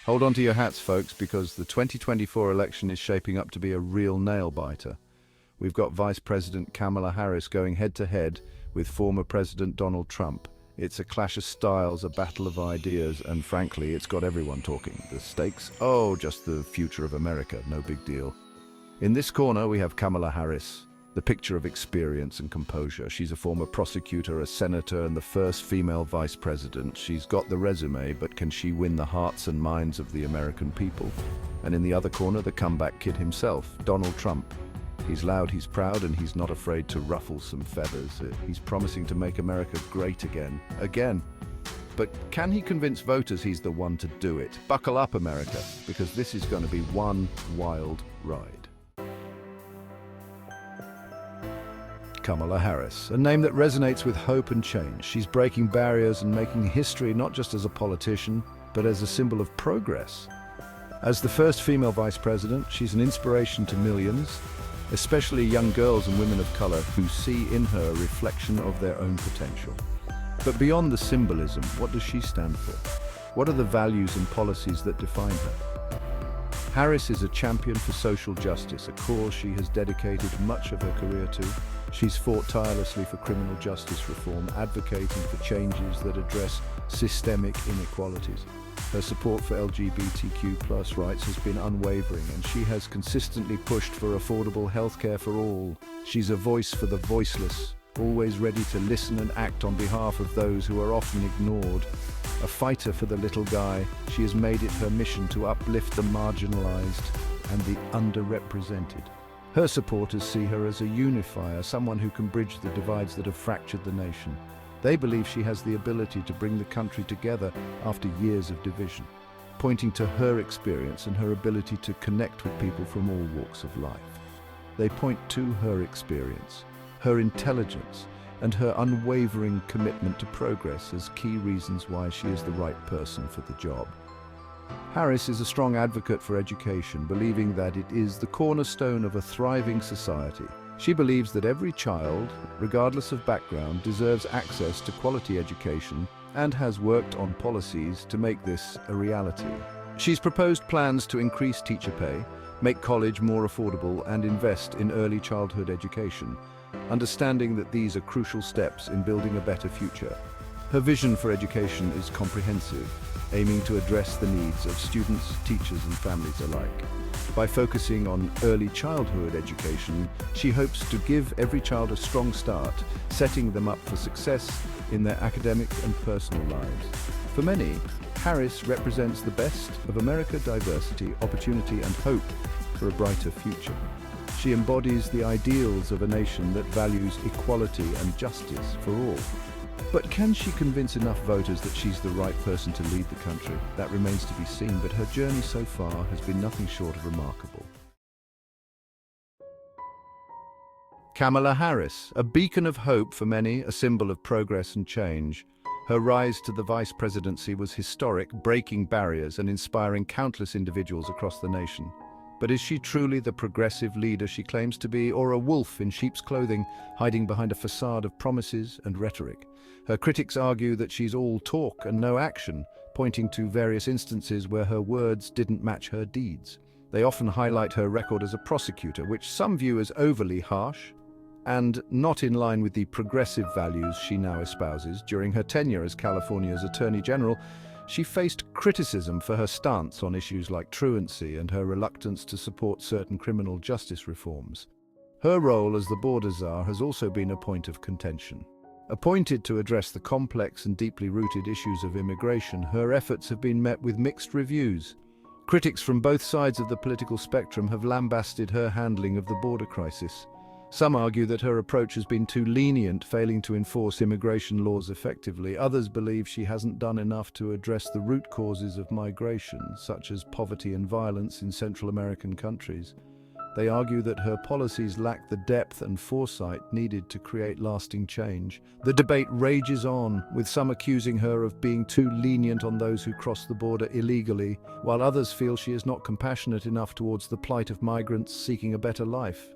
Hold on to your hats, folks, because the 2024 election is shaping up to be a real nail-biter. We've got Vice President Kamala Harris going head-to-head with former President Donald Trump. It's a clash of styles, a battle of ideas, and frankly, it's got everyone talking. The stakes? Oh, just the future of America, no big deal. In this corner, we have Kamala Harris, the picture of experience and composure. She's a former prosecutor, a senator, and the first female vice president. She's got the resume, but can she win the hearts and minds of the American people? And in the other corner, the comeback kid himself, Donald Trump. He's loud, he's proud, and he's not afraid to ruffle some feathers. He's promising to make America great again. But can he convince voters he's the one to do it? Buckle up, America, because this is going to be one wild ride. Kamala Harris, a name that resonates with hope and change. She's breaking barriers and making history not just as a politician, but as a symbol of progress. As the first female vice president, she's an inspiration to millions, especially young girls and women of color who see in her a reflection of their own potential. But beyond the symbolism, what does she stand for? What are the values and policies that define her? Harris is a champion for social justice, a cause she has dedicated much of her career to. She's fought tirelessly for criminal justice reform, advocating for changes that address systemic inequalities. Her support for LGBTQ+ rights has been unwavering, and she has consistently pushed for affordable healthcare for all. She's a voice for the voiceless, always ready to listen and act on behalf of those who are often ignored. A fighter for the little guy, she has made it her mission to uplift the marginalized and the underrepresented. Her supporters see her as a unifier, someone who can bridge the divides that have fractured the nation. They believe she has the ability to bring the country together after years of division, pointing to her experience and her ability to connect with people from all walks of life. They point to her experience, her intelligence, and her unwavering commitment to progress as key reasons why she is the right person for the job. Harris is a strong advocate for education, believing that it is the cornerstone of a thriving society. She believes that every child, regardless of background, deserves access to quality education and has worked on policies to make this a reality. She's proposed plans to increase teacher pay, make college more affordable, and invest in early childhood education, understanding that these are crucial steps in building a better future. Her vision for education is comprehensive, aiming to address the needs of students, teachers, and families alike. By focusing on early childhood education, she hopes to give every child a strong start, setting them up for success in their academic and personal lives. For many, Harris represents the best of American diversity, opportunity, and hope for a brighter future. She embodies the ideals of a nation that values equality and justice for all. But can she convince enough voters that she's the right person to lead the country? That remains to be seen, but her journey so far has been nothing short of remarkable. Kamala Harris, a beacon of hope for many, a symbol of progress and change. Her rise to the vice presidency was historic, breaking barriers and inspiring countless individuals across the nation. But is she truly the progressive leader she claims to be, or a wolf in sheep's clothing, hiding behind a facade of promises and rhetoric? Her critics argue that she's all talk and no action, pointing to various instances where her words didn't match her deeds. They often highlight her record as a prosecutor, which some view as overly harsh and not in line with the progressive values she now espouses. During her tenure as California's Attorney General, she faced criticism for her stance on issues like truancy and her reluctance to support certain criminal justice reforms. Her role as the border czar has also been a point of contention. Appointed to address the complex and deeply rooted issues of immigration, her efforts have been met with mixed reviews. Critics from both sides of the political spectrum have lambasted her handling of the border crisis. Some argue that her approach has been too lenient, failing to enforce immigration laws effectively. Others believe she hasn't done enough to address the root causes of migration, such as poverty and violence in Central American countries. They argue that her policies lack the depth and foresight needed to create lasting change. The debate rages on, with some accusing her of being too lenient on those who cross the border illegally, while others feel she is not compassionate enough towards the plight of migrants seeking a better life.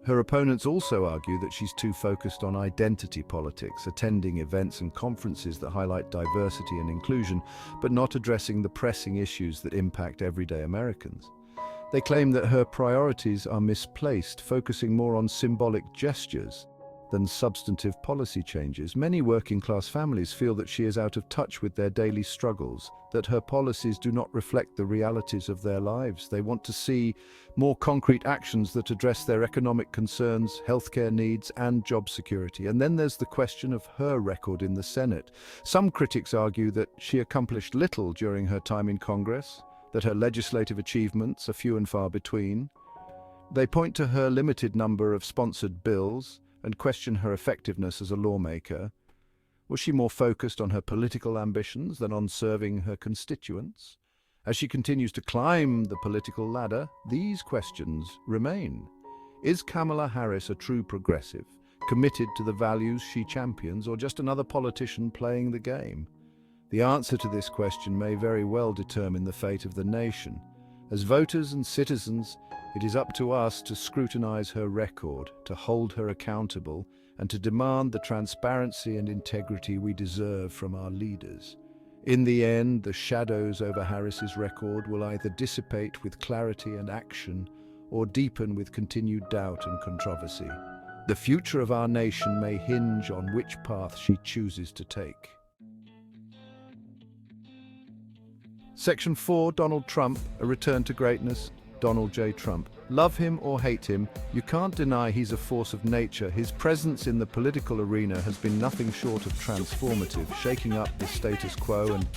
Her opponents also argue that she's too focused on identity politics, attending events and conferences that highlight diversity and inclusion, but not addressing the pressing issues that impact everyday Americans. They claim that her priorities are misplaced, focusing more on symbolic gestures than substantive policy changes. Many working-class families feel that she is out of touch with their daily struggles, that her policies do not reflect the realities of their lives. They want to see more concrete actions that address their economic concerns, healthcare needs, and job security. And then there's the question of her record in the Senate. Some critics argue that she accomplished little during her time in Congress, that her legislative achievements are few and far between. They point to her limited number of sponsored bills and question her effectiveness as a lawmaker. Was she more focused on her political ambitions than on serving her constituents? As she continues to climb the political ladder, these questions remain. Is Kamala Harris a true progressive, committed to the values she champions, or just another politician playing the game? The answer to this question may very well determine the fate of the nation. As voters and citizens, it is up to us to scrutinize her record, to hold her accountable, and to demand the transparency and integrity we deserve from our leaders. In the end, the shadows over Harris's record will either dissipate with clarity and action, or deepen with continued doubt and controversy. The future of our nation may hinge on which path she chooses to take. Section 4, Donald Trump, a return to greatness. Donald J. Trump. Love him or hate him, you can't deny he's a force of nature. His presence in the political arena has been nothing short of transformative, shaking up the status quo and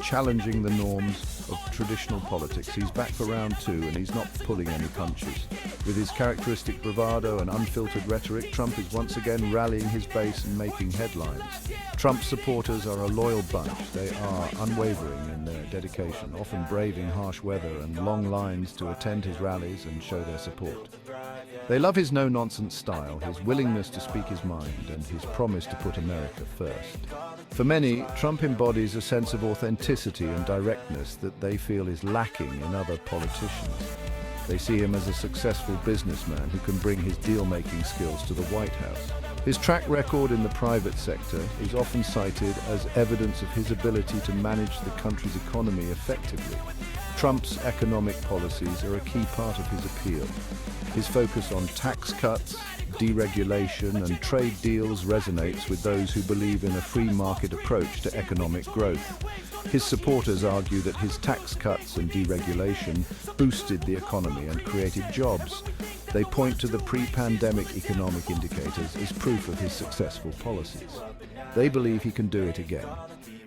challenging the norms of traditional politics. He's back for round 2 and he's not pulling any punches. With his characteristic bravado and unfiltered rhetoric, Trump is once again rallying his base and making headlines. Trump supporters are a loyal bunch. They are unwavering in their dedication, often braving harsh weather and long lines to attend his rallies and show their support. They love his no-nonsense style, his willingness to speak his mind, and his promise to put America first. For many, Trump embodies a sense of authenticity and directness that they feel is lacking in other politicians. They see him as a successful businessman who can bring his deal-making skills to the White House. His track record in the private sector is often cited as evidence of his ability to manage the country's economy effectively. Trump's economic policies are a key part of his appeal. His focus on tax cuts, deregulation, and trade deals resonates with those who believe in a free market approach to economic growth. His supporters argue that his tax cuts and deregulation boosted the economy and created jobs. They point to the pre-pandemic economic indicators as proof of his successful policies. They believe he can do it again.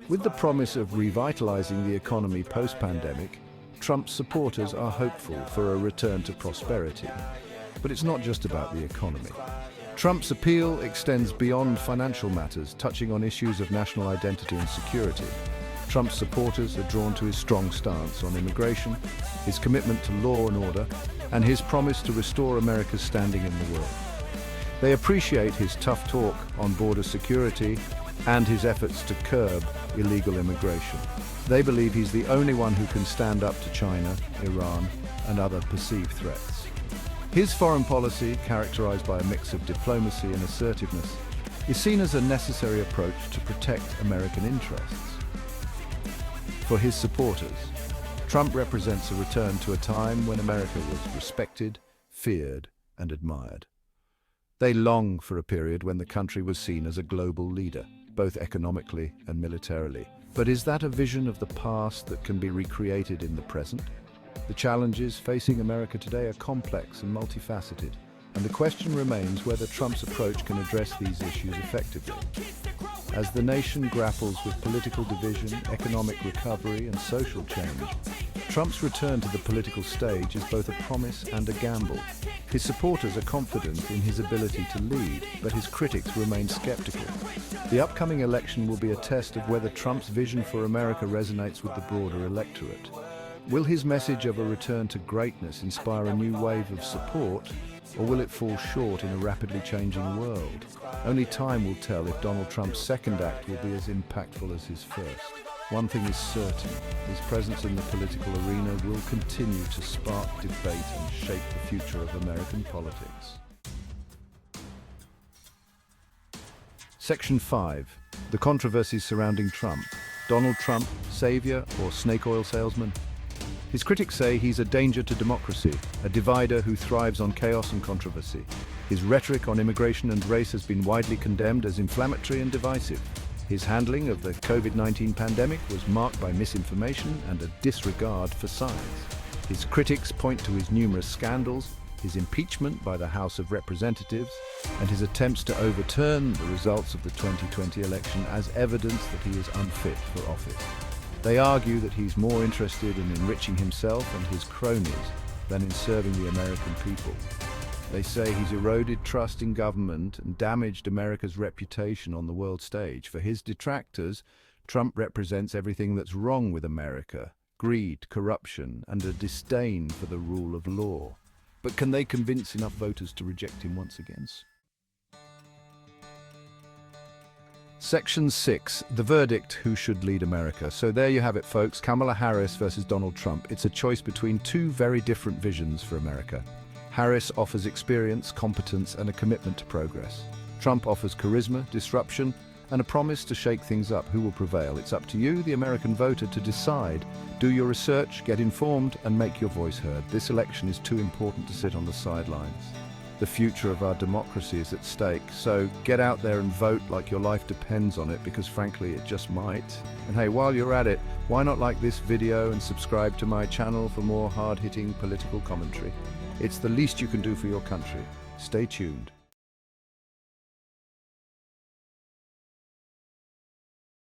With the promise of revitalizing the economy post-pandemic, Trump's supporters are hopeful for a return to prosperity. But it's not just about the economy. Trump's appeal extends beyond financial matters, touching on issues of national identity and security. Trump's supporters are drawn to his strong stance on immigration, his commitment to law and order, and his promise to restore America's standing in the world. They appreciate his tough talk on border security and his efforts to curb illegal immigration. They believe he's the only one who can stand up to China, Iran, and other perceived threats. His foreign policy, characterized by a mix of diplomacy and assertiveness, is seen as a necessary approach to protect American interests. For his supporters, Trump represents a return to a time when America was respected, feared, and admired. They long for a period when the country was seen as a global leader, both economically and militarily. But is that a vision of the past that can be recreated in the present? The challenges facing America today are complex and multifaceted, and the question remains whether Trump's approach can address these issues effectively. As the nation grapples with political division, economic recovery, and social change, Trump's return to the political stage is both a promise and a gamble. His supporters are confident in his ability to lead, but his critics remain skeptical. The upcoming election will be a test of whether Trump's vision for America resonates with the broader electorate. Will his message of a return to greatness inspire a new wave of support, or will it fall short in a rapidly changing world? Only time will tell if Donald Trump's second act will be as impactful as his first. One thing is certain, his presence in the political arena will continue to spark debate and shape the future of American politics. Section 5. The controversies surrounding Trump. Donald Trump, savior or snake oil salesman? His critics say he's a danger to democracy, a divider who thrives on chaos and controversy. His rhetoric on immigration and race has been widely condemned as inflammatory and divisive. His handling of the COVID-19 pandemic was marked by misinformation and a disregard for science. His critics point to his numerous scandals, his impeachment by the House of Representatives, and his attempts to overturn the results of the 2020 election as evidence that he is unfit for office. They argue that he's more interested in enriching himself and his cronies than in serving the American people. They say he's eroded trust in government and damaged America's reputation on the world stage. For his detractors, Trump represents everything that's wrong with America: greed, corruption, and a disdain for the rule of law. But can they convince enough voters to reject him once again? Section 6. The verdict: who should lead America? So there you have it, folks. Kamala Harris versus Donald Trump. It's a choice between two very different visions for America. Harris offers experience, competence, and a commitment to progress. Trump offers charisma, disruption, and a promise to shake things up. Who will prevail? It's up to you, the American voter, to decide. Do your research, get informed, and make your voice heard. This election is too important to sit on the sidelines. The future of our democracy is at stake, so get out there and vote like your life depends on it, because frankly it just might. And hey, while you're at it, why not like this video and subscribe to my channel for more hard-hitting political commentary? It's the least you can do for your country. Stay tuned.